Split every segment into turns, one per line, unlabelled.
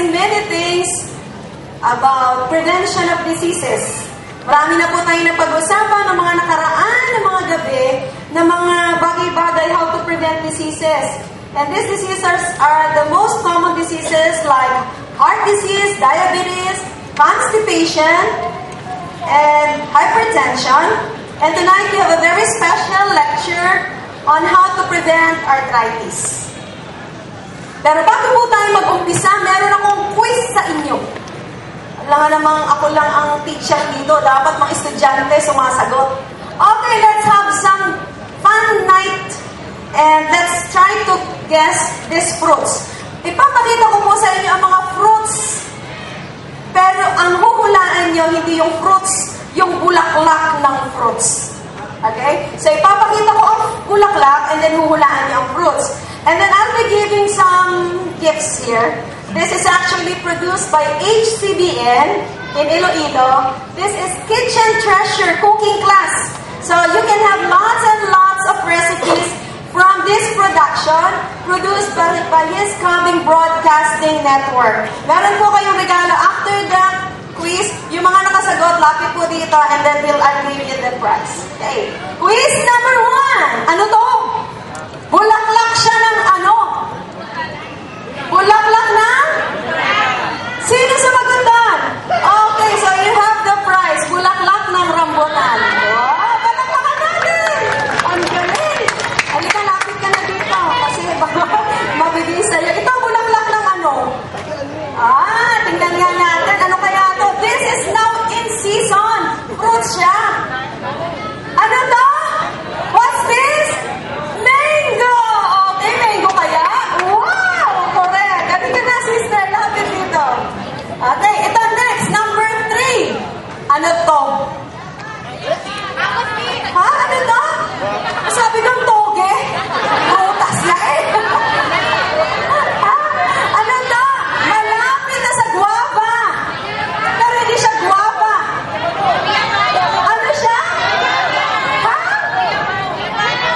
discussing many things about prevention of diseases. Marami na po tayo napag-usapan ng mga nakaraan ng mga gabi na mga bagay-bagay how to prevent diseases. And these diseases are the most common diseases like heart disease, diabetes, constipation, and hypertension. And tonight we have a very special lecture on how to prevent arthritis. Pero bago po tayo mag-umpisa, meron akong quiz sa inyo. Alam nga namang ako lang ang teacher dito. Dapat mga estudyante sumasagot. Okay, let's have some fun night. And let's try to guess these fruits. Ipapakita ko po sa inyo ang mga fruits. Pero ang huhulaan nyo, hindi yung fruits, yung bulaklak ng fruits. Okay? So ipapakita ko ang bulaklak and then huhulaan nyo ang fruits. And then I'll be giving some gifts here. This is actually produced by HCBN in Iloilo. This is Kitchen Treasure Cooking Class. So you can have lots and lots of recipes from this production produced by His Coming Broadcasting Network. Meron po kayong regalo after the quiz. Yung mga nakasagot, lapit po dito and then I'll give you the prize. Okay. Quiz number 1. Ano to? Bulaklak siya ng ano? Bulaklak ng? Sino sumagot doon? Okay, so you have the prize. Bulaklak ng rambutan. Wow, palakpakan natin! Ang galing! Halika, lapit ka na dito. Kasi mabibigay sa'yo. Ito, bulaklak ng ano? Tingnan nga natin. Ano kaya ito? This is now in season. Fruit siya. Ano to? What's this? Mango! Okay, mango kaya? Wow! Correct. Halika na, sister. Lapit dito. Okay, ito next. Number 3. Ano to? Ha? Ano to? Sabi kong toge? Prutas na eh. Ha? Ano to? Malapit na sa guava. Pero hindi siya guava. Ano siya? Ha?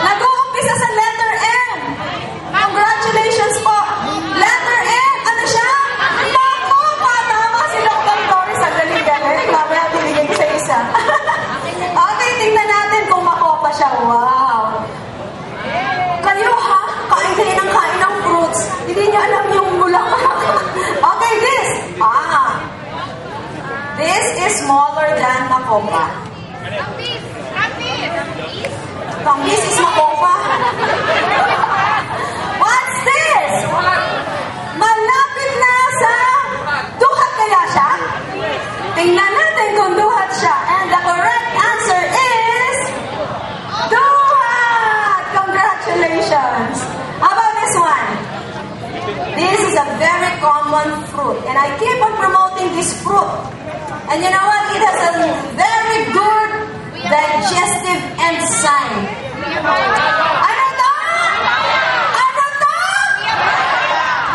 Nag-uumpisa sa letter M. Congratulations po. Letter M. Ano siya? Mako. Tama sila ang kantori sa galing-galing. Mamaya binigay ko sa isa. Okay, tingnan natin kung makopa siya. Wow! Kayo ha? Kain kayo ng kain ng fruits. Hindi niya alam yung bulaklak. Okay, this. This is smaller than makopa. Tamis is makopa. What's this? Malapit na sa duhat kaya siya? Tingnan natin kung duhat siya. And the correct answer is duhat! Congratulations! How about this one? This is a very common fruit. And I keep on promoting this fruit. And you know what? It has a very good digestive enzyme. Ano to? Ano to?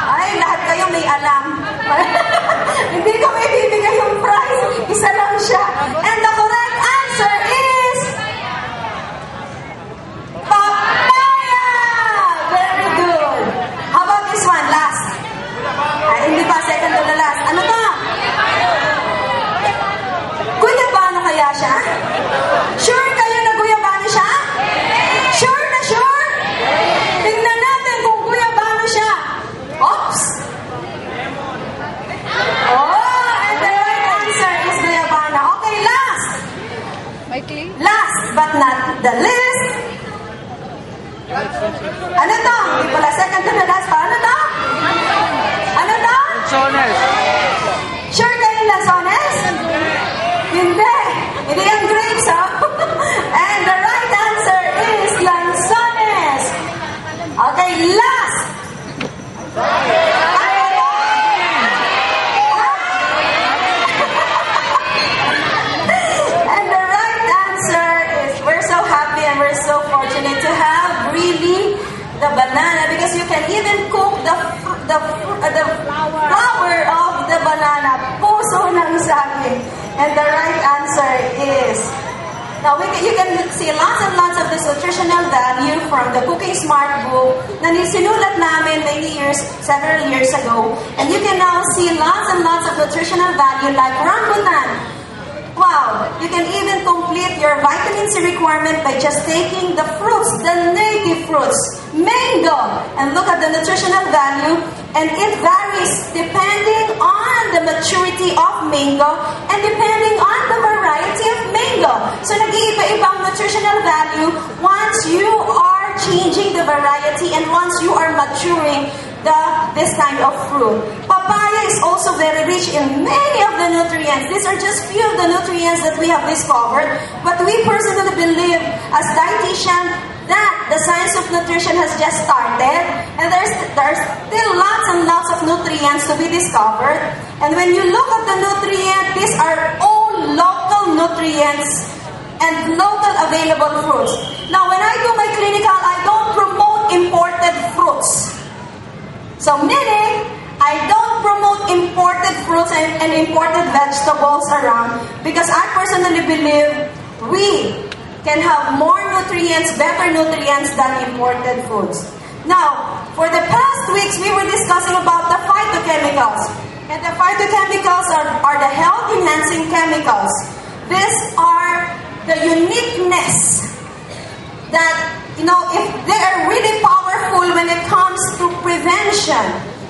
Ay, lahat kayo may alam. Hindi ko may bibigay yung prize. Isa lang siya. And the correct answer is papaya! Very good. How about this one? Last. Hindi pa. Second to the last. Ano to? Guyabano kaya siya? Sure kayo na guyabano siya? Sure na sure? Tingnan natin kung guyabano siya. Oops! And the right answer is guyabana. Okay, last. Last but not the least. Ano to? Hindi pala second to the last pa. Ano to? Ano to?
Lanzones.
Sure kayo lanzones? Hindi. Hindi yung grapes, ha? And the right answer is lanzones. Okay, last. And the right answer is, we're so happy and we're so fortunate to have really the banana, because you can even cook the flower of the banana, puso ng saging. And the right answer is, now you can see lots and lots of this nutritional value from the Cooking Smart book na sinulat namin several years ago. And you can now see see lots and lots of nutritional value like rambutan. Wow, you can even complete your vitamin C requirement by just taking the fruits, the native fruits. Mango, and look at the nutritional value, and it varies depending on the maturity of mango and depending on the variety of mango. So nag-iiba-ibang nutritional value once you are changing the variety and once you are maturing this kind of fruit. Papaya is also very rich in many of the nutrients. These are just few of the nutrients that we have discovered. But we personally believe as dietitians that the science of nutrition has just started. And there's still lots and lots of nutrients to be discovered. And when you look at the nutrients, these are all local nutrients and local available fruits. Now, when I do my clinical, I don't promote imported fruits. So meaning, I don't promote imported fruits and imported vegetables around because I personally believe we can have more nutrients, better nutrients than imported foods. Now, for the past weeks, we were discussing about the phytochemicals. And the phytochemicals are the health-enhancing chemicals. These are the uniqueness that, if they are really powerful when it comes to prevention,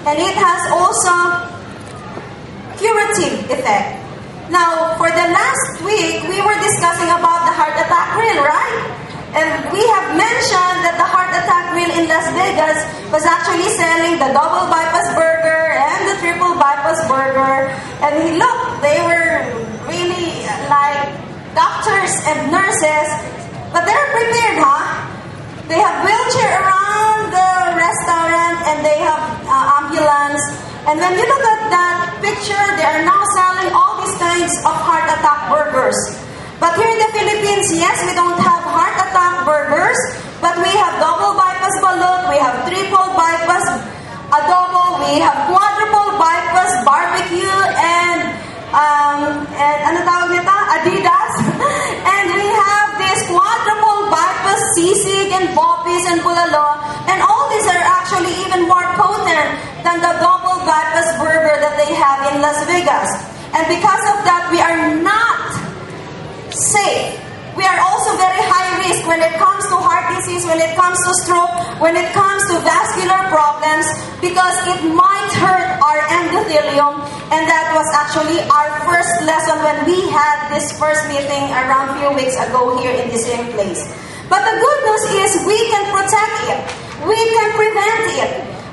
and it has also curative effect. Now, for the last week, we were discussing about the heart attack grill, right? And we have mentioned that the heart attack grill in Las Vegas was actually selling the double bypass burger and the triple bypass burger. And look, they were really like doctors and nurses, but they're prepared, huh? They have wheelchair around the restaurant and they have ambulance. And when you look at that picture, they are now selling all these kinds of heart attack burgers. But here in the Philippines, yes, we don't have heart attack burgers, but we have double bypass balut, we have triple bypass adobo, we have quadruple bypass barbecue, and ano tawag nito? Adidas. And we have this quadruple bypass sisig and poppies and bulalo. And all these are actually even more potent than the double bypass burger that they have in Las Vegas. And because of that, we are not safe. We are also very high risk when it comes to heart disease, when it comes to stroke, when it comes to vascular problems, because it might hurt our endothelium. And that was actually our first lesson when we had this first meeting around a few weeks ago here in the same place. But the good news is we can protect it. We can prevent it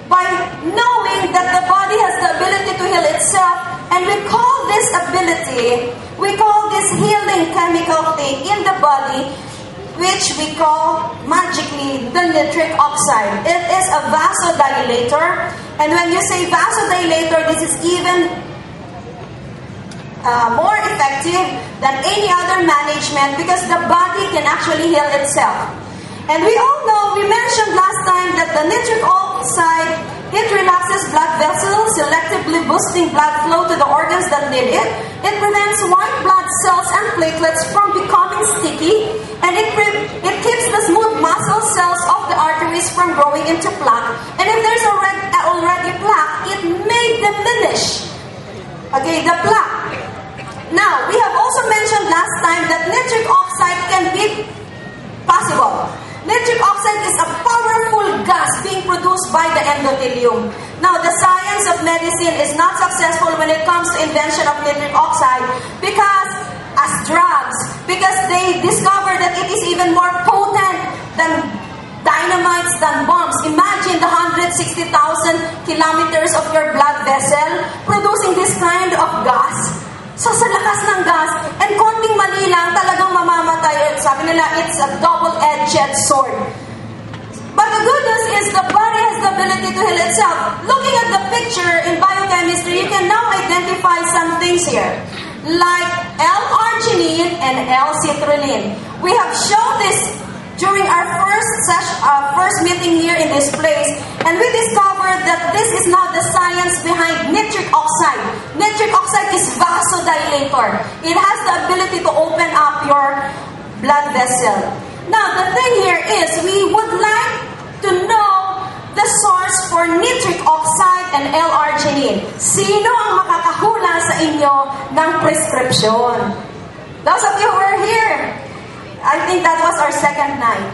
by knowing that the body has the ability to heal itself. And we call this ability, we call this healing chemical thing in the body, which we call magically the nitric oxide. It is a vasodilator. And when you say vasodilator, this is even more effective than any other management because the body can actually heal itself. And we all know, we mentioned last time that the nitric oxide, it relaxes blood vessels, selectively boosting blood flow to the organs that need it. It prevents white blood cells and platelets from becoming sticky, and it keeps the smooth muscle cells of the arteries from growing into plaque. And if there's already plaque, it may diminish, okay, the plaque. Now, we have also mentioned last time that nitric oxide can be possible. Nitric oxide is a powerful gas being produced by the endothelium. Now, the science of medicine is not successful when it comes to invention of nitric oxide because, as drugs, because they discovered that it is even more potent than dynamites, than bombs. Imagine the 160,000 kilometers of your blood vessel producing this kind of gas. So sa lakas ng gas, and konting mali lang, talagang mamamatay. Sabi nila, it's a double-edged sword. But the good news is the body has the ability to heal itself. Looking at the picture in biochemistry, you can now identify some things here, like L-arginine and L-citrulline. We have shown this during our first meeting here in this place, and we discovered that this is not the science behind nitric oxide. Nitric oxide is vasodilator. It has the ability to open up your blood vessel. Now, the thing here is we would like to know the source for nitric oxide and L-arginine? Sino ang makakahula sa inyo ng prescription? Those of you who are here, I think that was our second night.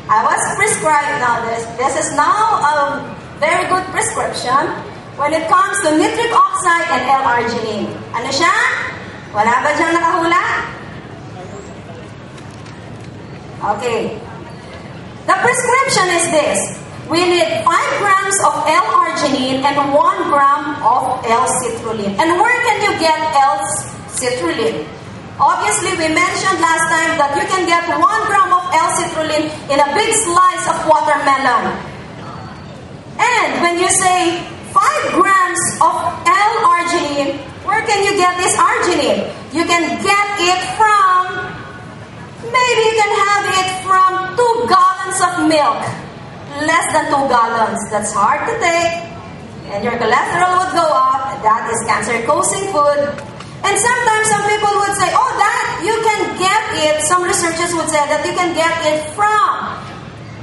I was prescribed now. This is now a very good prescription when it comes to nitric oxide and L-arginine. Ano siya? Wala ba diyang nakahula? Okay. The prescription is this. We need 5 grams of L-arginine and 1 gram of L-citrulline. And where can you get L-citrulline? Obviously, we mentioned last time that you can get 1 gram of L-citrulline in a big slice of watermelon. And when you say 5 grams of L-arginine, where can you get this arginine? You can get it from, maybe you can have it from 2 gallons of milk. Less than 2 gallons. That's hard to take. And your cholesterol would go up. That is cancer-causing food. And sometimes some people would say, oh, that you can get it. Some researchers would say that you can get it from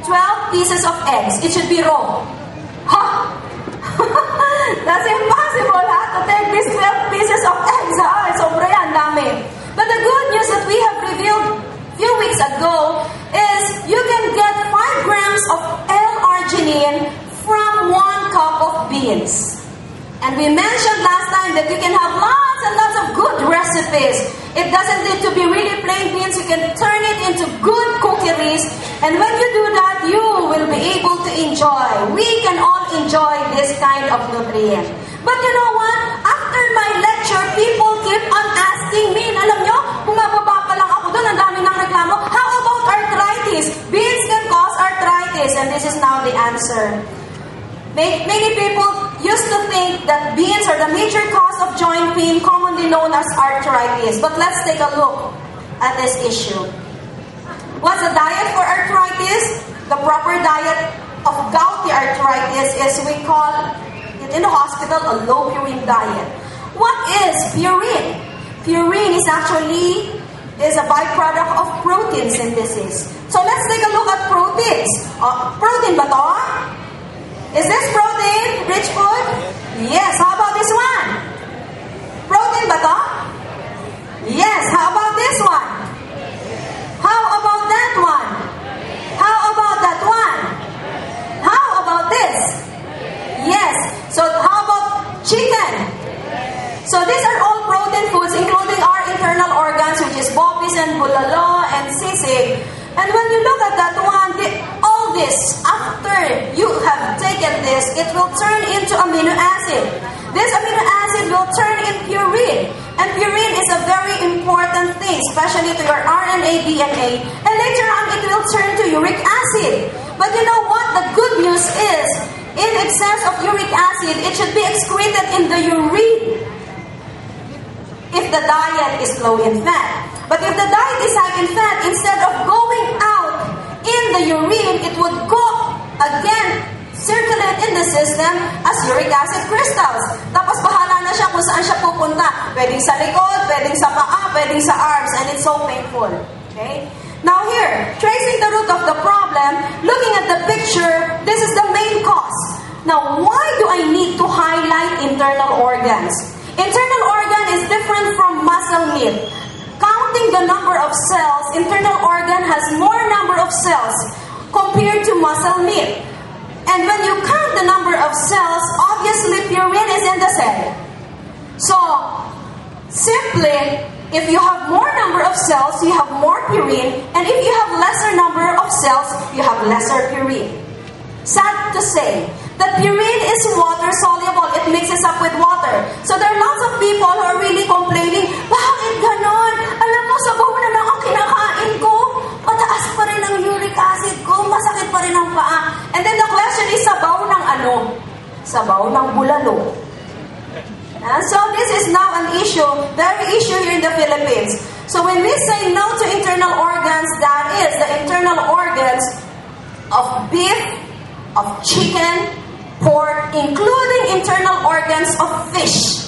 12 pieces of eggs. It should be raw. Huh? That's impossible, ha? To take these 12 pieces of eggs, ha? Sobra yan, dami. But the good news that we have revealed a few weeks ago is you can get 5 grams of L-arginine from 1 cup of beans. And we mentioned last time that you can have lots and lots of good recipes. It doesn't need to be really plain beans. You can turn it into good cookeries. And when you do that, you will be able to enjoy. We can all enjoy this kind of nutrient. But you know what? After my lecture, people keep on asking me. Alam nyo, bumababa pa lang ako doon, ang dami ng reklamo. How about arthritis? Beans can cause arthritis. And this is now the answer. Many people used to think that beans are the major cause of joint pain, commonly known as arthritis. But let's take a look at this issue. What's the diet for arthritis? The proper diet of gouty arthritis is, we call it in the hospital, a low purine diet. What is purine? Purine is actually a byproduct of protein synthesis. So let's take a look at proteins. Protein ba to? Is this protein rich food? Yes. How about this one? Protein ba to? Yes. How about this one? How about that one? How about that one? How about this? Yes. So how about chicken? So these are all protein foods, including our internal organs, which is bopis and bulalo and sisig. And when you look at that one, all this, after you have taken this, it will turn into amino acid. This amino acid will turn in purine. And purine is a very important thing, especially to your RNA, DNA. And later on, it will turn to uric acid. But you know what? The good news is, in excess of uric acid, it should be excreted in the urine if the diet is low in fat. But if the diet is high in fat, instead of going out in the urine, it would go again, circulate in the system as uric acid crystals. Tapos bahala na siya kung saan siya pupunta. Pwedeng sa likod, pwedeng sa paa, pwedeng sa arms, and it's so painful. Okay? Now here, tracing the root of the problem, looking at the picture, this is the main cause. Now, why do I need to highlight internal organs? Internal organ is different from muscle meat. Counting the number of cells, internal organ has more number of cells compared to muscle meat. And when you count the number of cells, obviously purine is in the cell. So, simply, if you have more number of cells, you have more purine. And if you have lesser number of cells, you have lesser purine. Sad to say that purine is water soluble. It mixes up with water. So there are lots of people who are really complaining, bakit ganon? Alam mo, sabaw na lang ang kinakain ko. Mataas pa rin ang uric acid ko. Masakit pa rin ang paa. And then the question is, sabaw ng ano? Sabaw ng bulalo. So this is now an issue, very issue here in the Philippines. So when we say no to internal organs, that is the internal organs of beef, of chicken, pork, including internal organs of fish.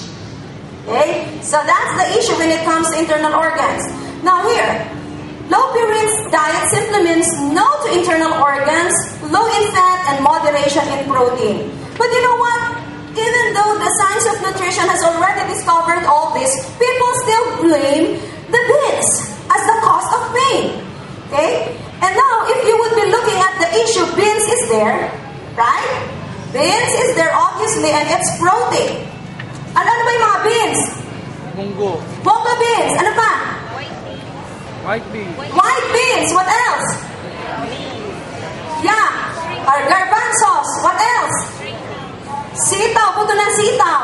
Okay? So that's the issue when it comes to internal organs. Now here, low purine diet simply means no to internal organs, low in fat, and moderation in protein. But you know what? Even though the science of nutrition has already discovered all this, people still blame the beans as the cause of pain. Okay? And now, if you would be looking at the issue, beans is there, right? Beans is there, obviously, and it's protein. Ano ba yung mga beans?
Munggo.
Bongo beans. Ano pa?
White beans.
White beans. What else? Yeah. Or garbanzos. What else? Sitaw. Puto ng sitaw.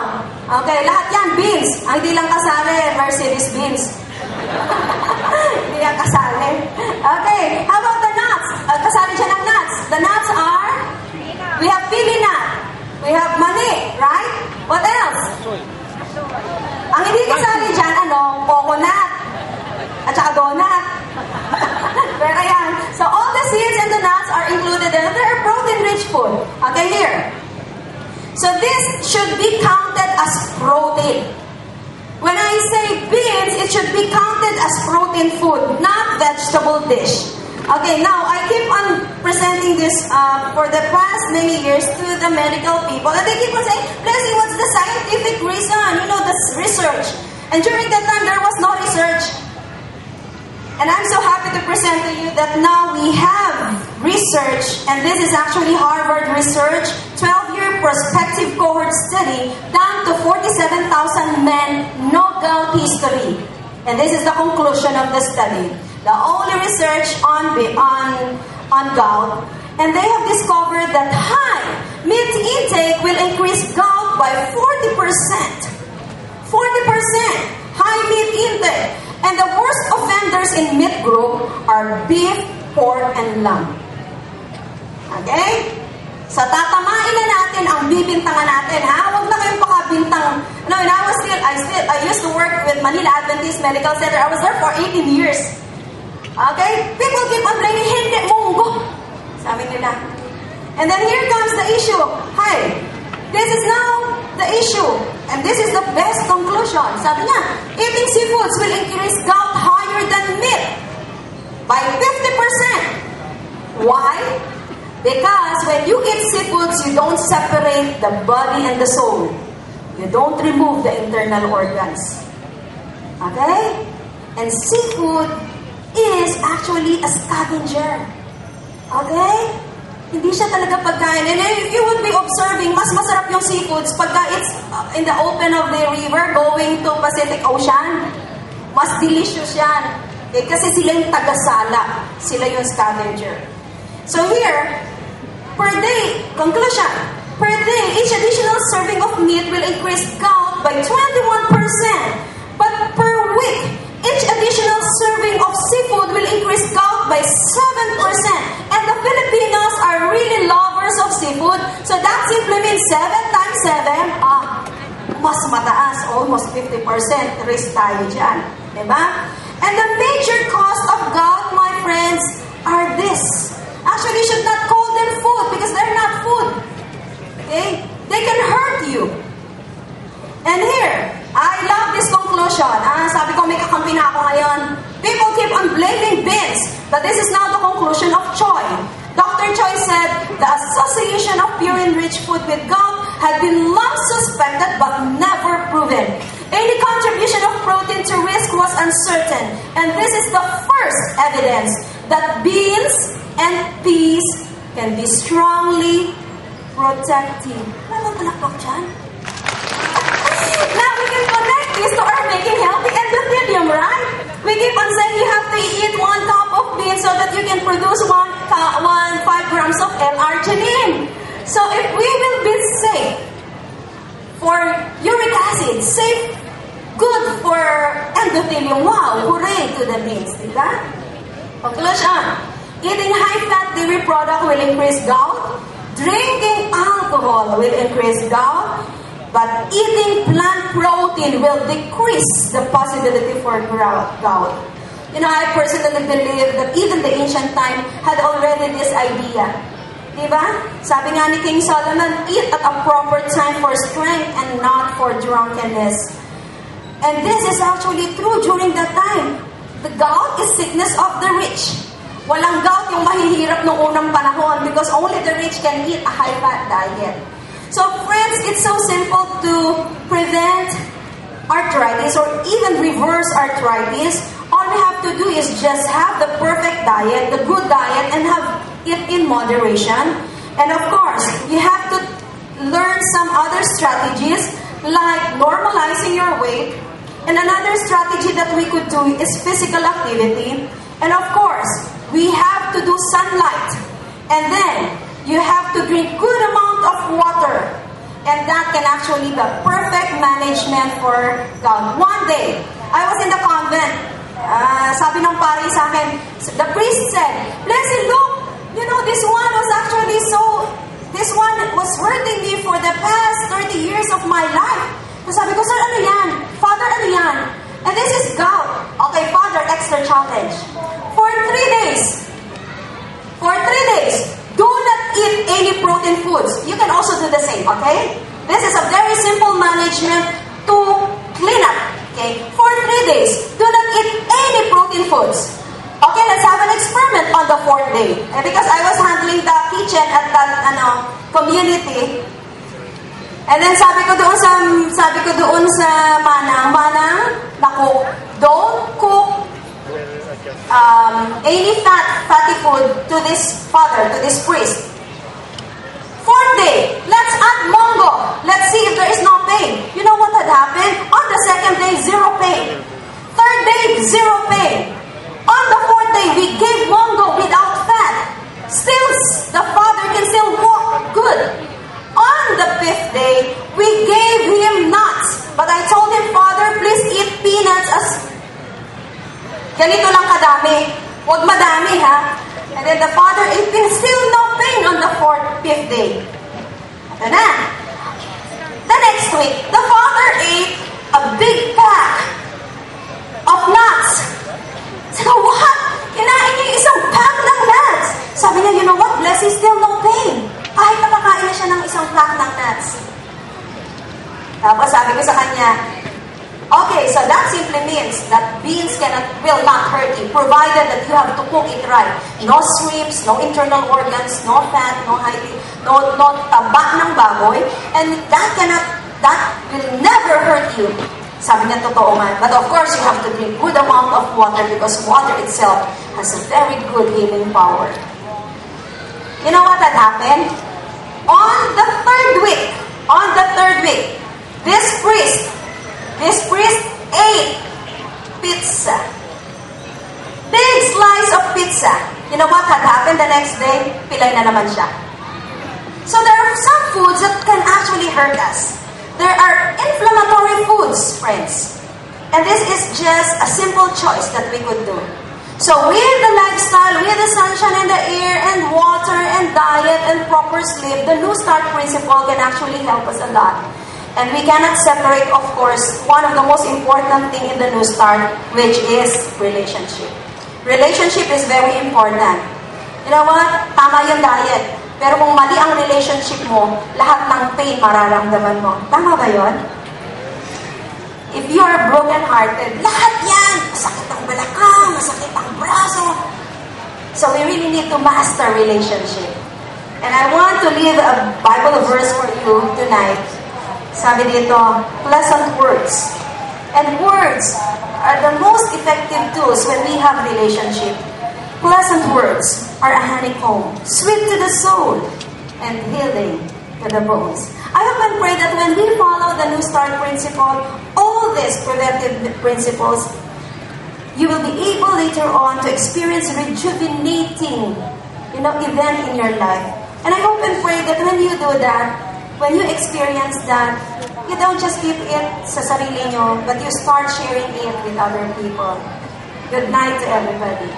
Okay, lahat yan, beans. Ang hindi lang kasali, Mercedes beans. Hindi yan kasali. Okay, how about the nuts? Kasali siya ng nuts. The nuts are, we have pili nut. We have mani, right? What else? Ang hindi kasali dyan, coconut. At saka donut. Pero yan. So all the seeds and the nuts are included and they're protein-rich food. Okay, here. So this should be counted as protein. When I say beans, it should be counted as protein food, not vegetable dish. Okay, now I keep on presenting this for the past many years to the medical people, and they keep on saying, Blessing, what's the scientific reason? You know, the research. And during that time, there was no research. And I'm so happy to present to you that now we have research, and this is actually Harvard research, 12-year prospective cohort study done to 47,000 men, no gout history. And this is the conclusion of the study. The only research on gout, and they have discovered that high meat intake will increase gout by 40%. 40% high meat intake. And the worst offenders in meat group are beef, pork, and lamb. Okay? So tatamain na natin ang bibintangan natin, ha? Huwag na kayong pakabintang. No, and I used to work with Manila Adventist Medical Center. I was there for 18 years. Okay? People keep on blaming, hindi, munggo. Sabi nila. And then here comes the issue. Hi, this is now the issue. And this is the best conclusion. Sabi niya, eating seafoods will increase gout higher than meat by 50%. Why? Because when you eat seafoods, you don't separate the body and the soul. You don't remove the internal organs. Okay? And seafood is actually a scavenger. Okay? Hindi siya talaga pagkain. And if you would be observing, mas masarap yung seafoods pagka it's in the open of the river going to Pacific Ocean. Mas delicious yan. Eh, kasi sila yung tagasala. Sila yung scavenger. So here, per day, conclusion, per day, each additional serving of meat will increase gout by 21%. But per week, each additional serving of seafood will increase gout by 7%. And the Filipinos are really lovers of seafood. So that simply means 7 times 7, mas mataas, almost 50% risk tayo dyan. Diba? And the major cost of gout, my friends, are this. Actually, you should not call them food because they're not food. Okay? They can hurt you. And here, I love this conclusion. Sabi ko, may kakampi na ako ngayon. People keep on blaming beans, but this is now the conclusion of Choi. Dr. Choi said, the association of purine-rich food with gout had been long suspected but never proven. Any contribution of protein to risk was uncertain, and this is the first evidence that beans and peas can be strongly protective. Ano palakpak dyan? Now we can connect this to our making healthy endothelium, right? We keep on saying you have to eat 1 cup of beans so that you can produce 5 grams of L-arginine. So if we will be safe for uric acid, safe, good for endothelium, wow, hooray to the beans, diba? Conclusion, eating high-fat dairy product will increase gout, drinking alcohol will increase gout, but eating plant protein will decrease the possibility for gout. You know, I personally believe that even the ancient time had already this idea. Diba? Sabi nga ni King Solomon, eat at a proper time for strength and not for drunkenness. And this is actually true during that time. The gout is sickness of the rich. Walang gout yung mahihirap nung unang panahon because only the rich can eat a high-fat diet. So friends, it's so simple to prevent arthritis or even reverse arthritis. All we have to do is just have the perfect diet, the good diet, and have it in moderation. And of course, you have to learn some other strategies like normalizing your weight. And another strategy that we could do is physical activity. And of course, we have to do sunlight. And then, you have to drink good amount of water. And that can actually be the perfect management for gout. One day, I was in the convent. Sabi ng pari sa akin, the priest said, Blessed, look, you know, this one was hurting me for the past 30 years of my life. Sabi ko, sir, ano yan? Father, ano yan? And this is gout. Okay, Father, extra challenge. For 3 days, do not eat any protein foods. You can also do the same, okay? This is a very simple management to clean up, okay? For 3 days, do not eat any protein foods. Okay, let's have an experiment on the 4th day. And because I was handling the kitchen at that community, and then sabi ko doon sa Manang, naku, don't cook any fatty food to this father, to this priest. 4th day, let's add mongo. Let's see if there is no pain. You know what had happened? On the 2nd day, 0 pain. 3rd day, 0 pain. On the 4th day, we gave mongo without fat. Still, the father can still walk good. On the 5th day, we gave him nuts. But I told him, Father, please eat peanuts as ganito lang kadami. Huwag madami, ha? And then the father ate peanuts. Still no pain on the 5th day. Ito na. The next week, the father ate a big pack of nuts. Sabi ko, what? Kinain niya yung isang pack ng nuts. Sabi niya, you know what? Bless, still no pain. Kahit nakakain na siya ng isang pack ng nuts. Tapos sabi ko sa kanya, okay, so that simply means that beans will not hurt you, provided that you have to cook it right. No shrimps, no internal organs, no fat, no taba ng baboy, and that will never hurt you. Sabi niya, totoo man. But of course, you have to drink good amount of water because water itself has a very good healing power. You know what had happened? On the third week, this priest ate pizza. Big slice of pizza. You know what had happened the next day? Pilay na naman siya. So there are some foods that can actually hurt us. There are inflammatory foods, friends. And this is just a simple choice that we could do. So with the lifestyle, with the sunshine and the air and water and diet and proper sleep, the New Start principle can actually help us a lot. And we cannot separate, of course, one of the most important thing in the New Start, which is relationship. Relationship is very important. You know what? Tama yung diet. Pero kung mali ang relationship mo, lahat ng pain mararamdaman mo. Tama ba yun? If you are broken-hearted, lahat yan! Masakit ang balakang, masakit ang braso. So we really need to master relationship. And I want to leave a Bible verse for you tonight. Sabi dito, pleasant words. And words are the most effective tools when we have relationship. Pleasant words are a honeycomb, sweet to the soul, and healing to the bones. I hope and pray that when we follow the New Start principle, all these preventive principles, you will be able later on to experience rejuvenating, event in your life. And I hope and pray that when you do that, when you experience that, you don't just keep it sa sarili nyo, but you start sharing it with other people. Good night to everybody.